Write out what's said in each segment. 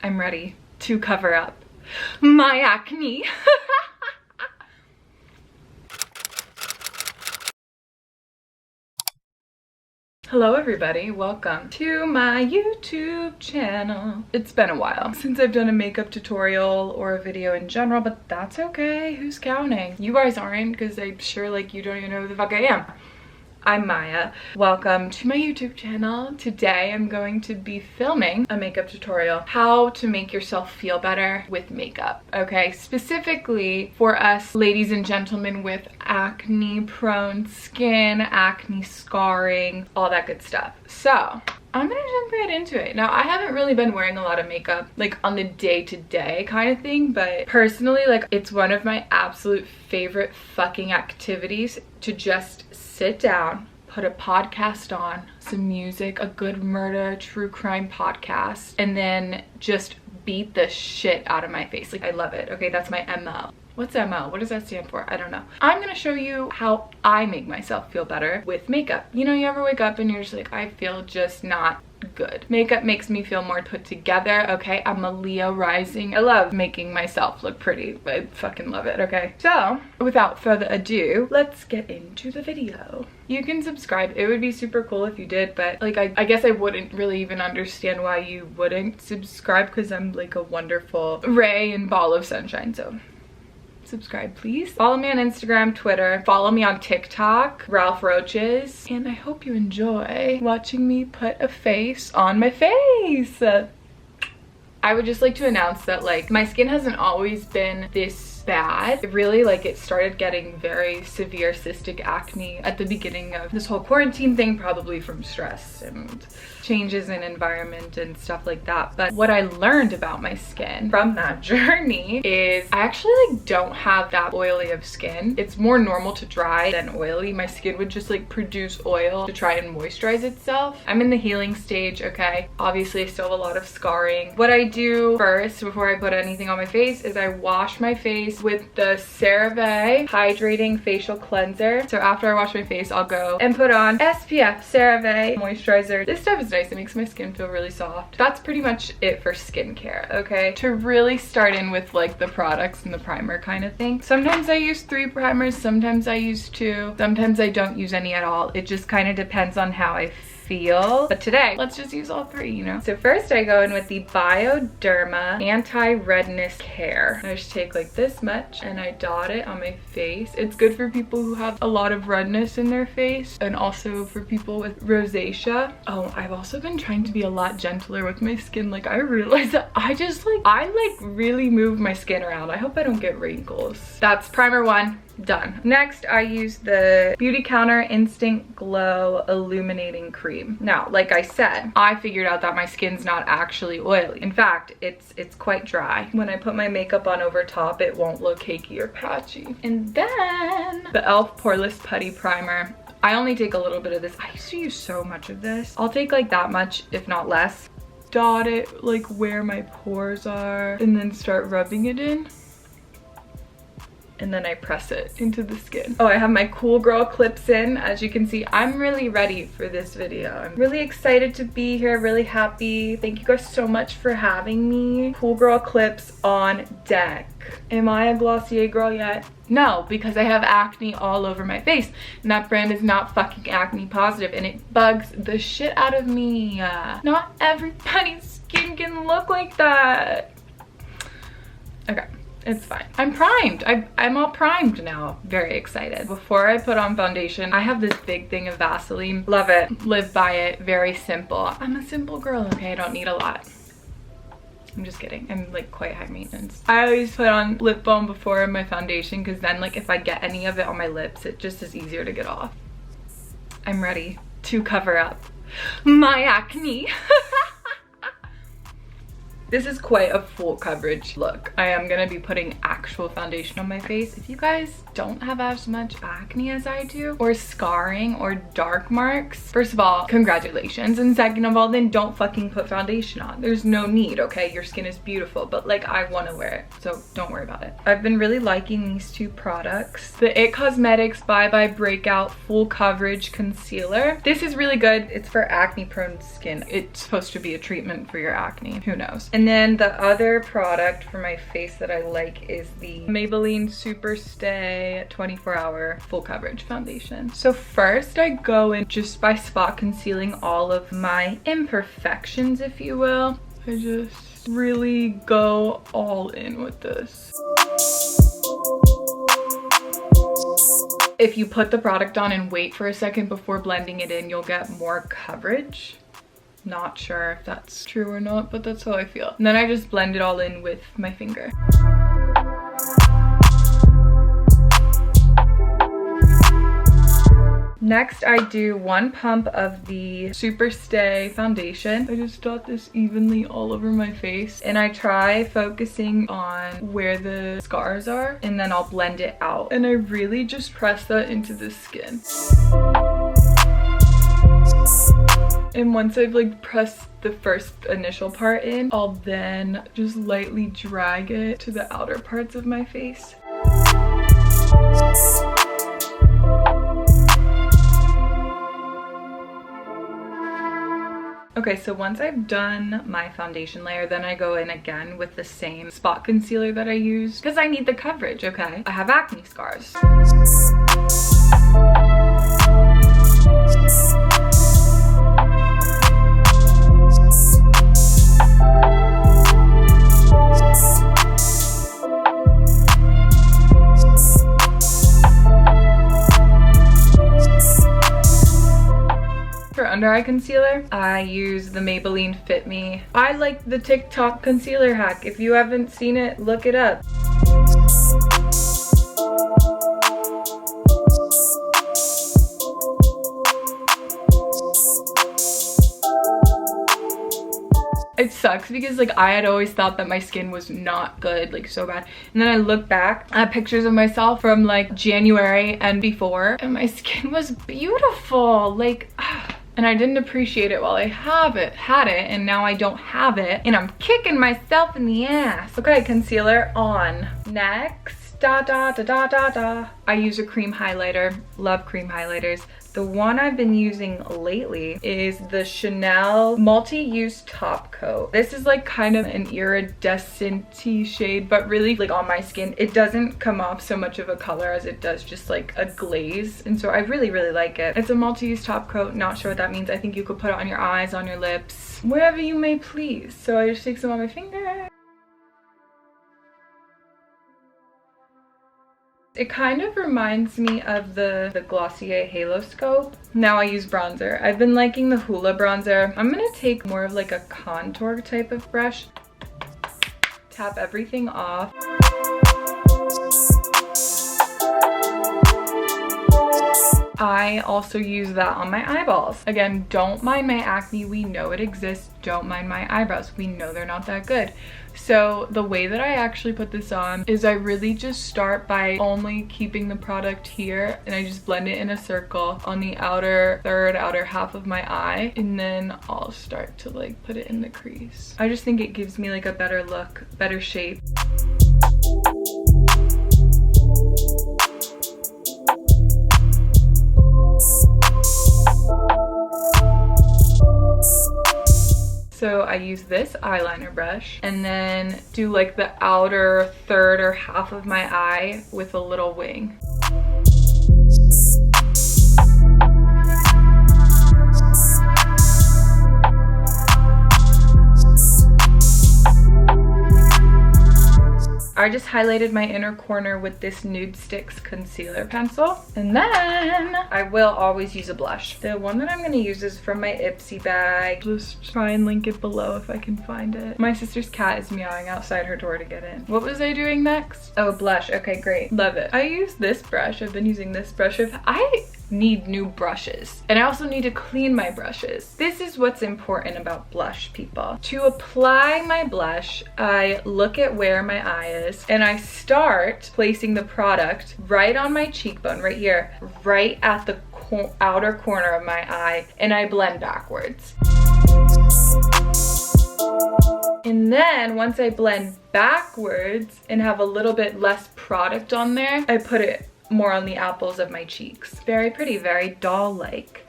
I'm ready to cover up my acne. Hello everybody, welcome to my YouTube channel. It's been a while since I've done a makeup tutorial or a video in general, but that's okay, who's counting? You guys aren't, because I'm sure like you don't even know who the fuck I am. I'm Maya. Welcome to my YouTube channel. Today I'm going to be filming a makeup tutorial, how to make yourself feel better with makeup, okay? Specifically for us ladies and gentlemen with acne-prone skin, acne scarring, all that good stuff. So I'm gonna jump right into it. Now, I haven't really been wearing a lot of makeup like on the day-to-day kind of thing, but personally, like, it's one of my absolute favorite fucking activities to just sit down, put a podcast on, some music, a good murder, true crime podcast, and then just beat the shit out of my face. Like, I love it, okay? That's my MO. What's MO? What does that stand for? I don't know. I'm gonna show you how I make myself feel better with makeup. You know, you ever wake up and you're just like, I feel just not good. Makeup makes me feel more put together, okay? I'm a Leo rising. I love making myself look pretty. I fucking love it, okay? So, without further ado, let's get into the video. You can subscribe. It would be super cool if you did, but like I guess I wouldn't really even understand why you wouldn't subscribe, because I'm like a wonderful ray and ball of sunshine, so subscribe please. Follow me on Instagram, Twitter, follow me on TikTok, Ralph Roaches, and I hope you enjoy watching me put a face on my face. I would just like to announce that like my skin hasn't always been this bad. It really, like, it started getting very severe cystic acne at the beginning of this whole quarantine thing, probably from stress and changes in environment and stuff like that. But what I learned about my skin from that journey is I actually like don't have that oily of skin. It's more normal to dry than oily. My skin would just like produce oil to try and moisturize itself. I'm in the healing stage, okay? Obviously I still have a lot of scarring. What I do first before I put anything on my face is I wash my face with the CeraVe Hydrating Facial Cleanser. So after I wash my face, I'll go and put on SPF CeraVe moisturizer. This stuff is nice. It makes my skin feel really soft. That's pretty much it for skincare, okay? To really start in with like the products and the primer kind of thing. Sometimes I use 3 primers, sometimes I use 2, sometimes I don't use any at all. It just kind of depends on how I feel. But today, let's just use all 3, you know? So first I go in with the Bioderma Anti-Redness Care. I just take like this much and I dot it on my face. It's good for people who have a lot of redness in their face and also for people with rosacea. Oh, I've also been trying to be a lot gentler with my skin. Like, I realized that I really move my skin around. I hope I don't get wrinkles. That's primer 1. Done. Next, I use the Beautycounter Instant Glow Illuminating Cream. Now, like I said, I figured out that my skin's not actually oily. In fact, it's quite dry. When I put my makeup on over top, it won't look cakey or patchy. And then the e.l.f. Poreless Putty Primer. I only take a little bit of this. I used to use so much of this. I'll take like that much, if not less. Dot it like where my pores are and then start rubbing it in. And then I press it into the skin. Oh, I have my Cool Girl clips in. As you can see, I'm really ready for this video. I'm really excited to be here, really happy. Thank you guys so much for having me. Cool Girl clips on deck. Am I a Glossier girl yet? No, because I have acne all over my face. And that brand is not fucking acne positive and it bugs the shit out of me. Not everybody's skin can look like that. Okay. It's fine. I'm primed. I'm all primed now. Very excited. Before I put on foundation, I have this big thing of Vaseline. Love it. Live by it. Very simple. I'm a simple girl, okay? I don't need a lot. I'm just kidding. I'm like quite high maintenance. I always put on lip balm before my foundation because then like if I get any of it on my lips, it just is easier to get off. I'm ready to cover up my acne. This is quite a full coverage look. I am gonna be putting actual foundation on my face. If you guys don't have as much acne as I do, or scarring or dark marks, first of all, congratulations. And second of all, then don't fucking put foundation on. There's no need, okay? Your skin is beautiful, but like I wanna wear it, so don't worry about it. I've been really liking these 2 products. The IT Cosmetics Bye Bye Breakout Full Coverage Concealer. This is really good. It's for acne prone skin. It's supposed to be a treatment for your acne, who knows? And And then the other product for my face that I like is the Maybelline Super Stay 24-hour full coverage foundation. So first I go in just by spot concealing all of my imperfections, if you will. I just really go all in with this. If you put the product on and wait for a second before blending it in, you'll get more coverage. Not sure if that's true or not, but that's how I feel. And then I just blend it all in with my finger. Next, I do 1 pump of the Super Stay foundation. I just dot this evenly all over my face, and I try focusing on where the scars are, and then I'll blend it out. And I really just press that into the skin. And once I've like pressed the first initial part in, I'll then just lightly drag it to the outer parts of my face. Okay, so once I've done my foundation layer, then I go in again with the same spot concealer that I used because I need the coverage, okay? I have acne scars. For under eye concealer, I use the Maybelline Fit Me. I like the TikTok concealer hack. If you haven't seen it, look it up. It sucks because like I had always thought that my skin was not good, like so bad. And then I look back at pictures of myself from like January and before, and my skin was beautiful. Like, and I didn't appreciate it while I had it, and now I don't have it, and I'm kicking myself in the ass. Okay, concealer on. Next, I use a cream highlighter. Love cream highlighters. The one I've been using lately is the Chanel multi-use top coat. This is like kind of an iridescent-y shade, but really like on my skin, it doesn't come off so much of a color as it does just like a glaze. And so I really, really like it. It's a multi-use top coat. Not sure what that means. I think you could put it on your eyes, on your lips, wherever you may please. So I just take some on my finger. It kind of reminds me of the Glossier Halo Scope. Now I use bronzer. I've been liking the Hoola bronzer. I'm gonna take more of like a contour type of brush. Tap everything off. I also use that on my eyeballs. Again, don't mind my acne. We know it exists. Don't mind my eyebrows. We know they're not that good. So the way that I actually put this on is I really just start by only keeping the product here, and I just blend it in a circle on the outer half of my eye, and then I'll start to like put it in the crease. I just think it gives me like a better look, better shape. So I use this eyeliner brush and then do like the outer third or half of my eye with a little wing. I just highlighted my inner corner with this Nude Sticks concealer pencil. And then I will always use a blush. The one that I'm going to use is from my Ipsy bag. Just try and link it below if I can find it. My sister's cat is meowing outside her door to get in. What was I doing next? Oh, blush. Okay, great. Love it. I use this brush. I've been using this brush. I need new brushes, and I also need to clean my brushes. This is what's important about blush, people. To apply my blush, I look at where my eye is and I start placing the product right on my cheekbone, right here, right at the outer corner of my eye, and I blend backwards. And then once I blend backwards and have a little bit less product on there, I put it more on the apples of my cheeks. Very pretty, very doll-like.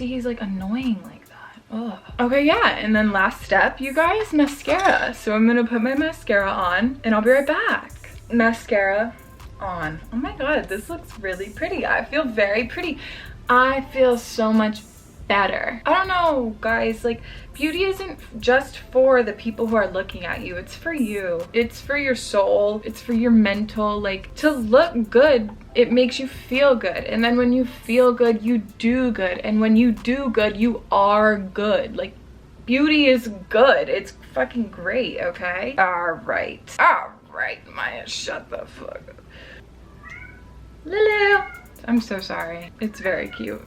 see, he's like annoying like that. Ugh. Okay, yeah, and then last step, you guys, mascara. So I'm gonna put my mascara on and I'll be right back. Mascara on. Oh my god, this looks really pretty. I feel very pretty. I feel so much better. I don't know, guys, like beauty isn't just for the people who are looking at you. It's for you. It's for your soul. It's for your mental. Like, to look good, it makes you feel good. And then when you feel good, you do good. And when you do good, you are good. Like, beauty is good. It's fucking great, okay? All right, Maya, shut the fuck up. Lulu. I'm so sorry. It's very cute.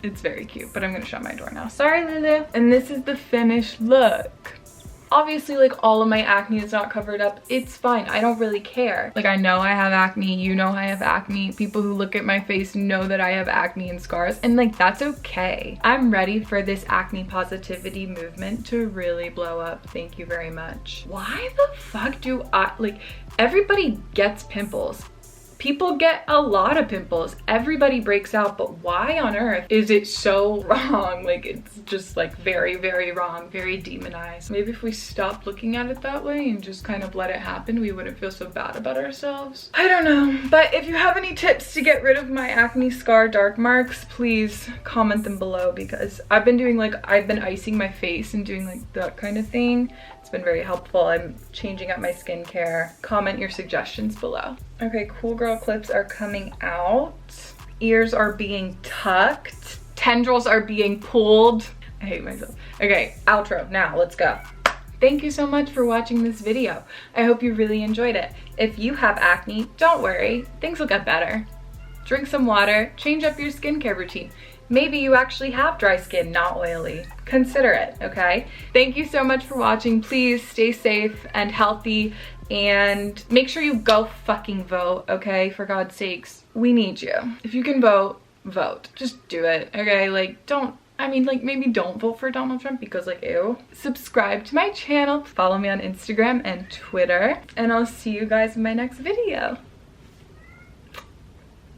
It's very cute, but I'm gonna shut my door now. Sorry, Lulu. And this is the finished look. Obviously, like, all of my acne is not covered up. It's fine. I don't really care. Like, I know I have acne. You know I have acne. People who look at my face know that I have acne and scars. And, like, that's okay. I'm ready for this acne positivity movement to really blow up. Thank you very much. Why the fuck do I, like, everybody gets pimples. People get a lot of pimples. Everybody breaks out, but why on earth is it so wrong? Like, it's just like very, very wrong, very demonized. Maybe if we stopped looking at it that way and just kind of let it happen, we wouldn't feel so bad about ourselves. I don't know, but if you have any tips to get rid of my acne scar dark marks, please comment them below, because I've been doing like, I've been icing my face and doing like that kind of thing. It's been very helpful. I'm changing up my skincare. Comment your suggestions below. Okay, cool girl clips are coming out. Ears are being tucked. Tendrils are being pulled. I hate myself. Okay, outro. Now, let's go. Thank you so much for watching this video. I hope you really enjoyed it. If you have acne, don't worry. Things will get better. Drink some water. Change up your skincare routine. Maybe you actually have dry skin, not oily. Consider it, okay? Thank you so much for watching. Please stay safe and healthy, and make sure you go fucking vote, okay? For God's sakes, we need you. If you can vote, vote. Just do it, okay? Like, don't, I mean, like, maybe don't vote for Donald Trump because, like, ew. Subscribe to my channel. Follow me on Instagram and Twitter, and I'll see you guys in my next video.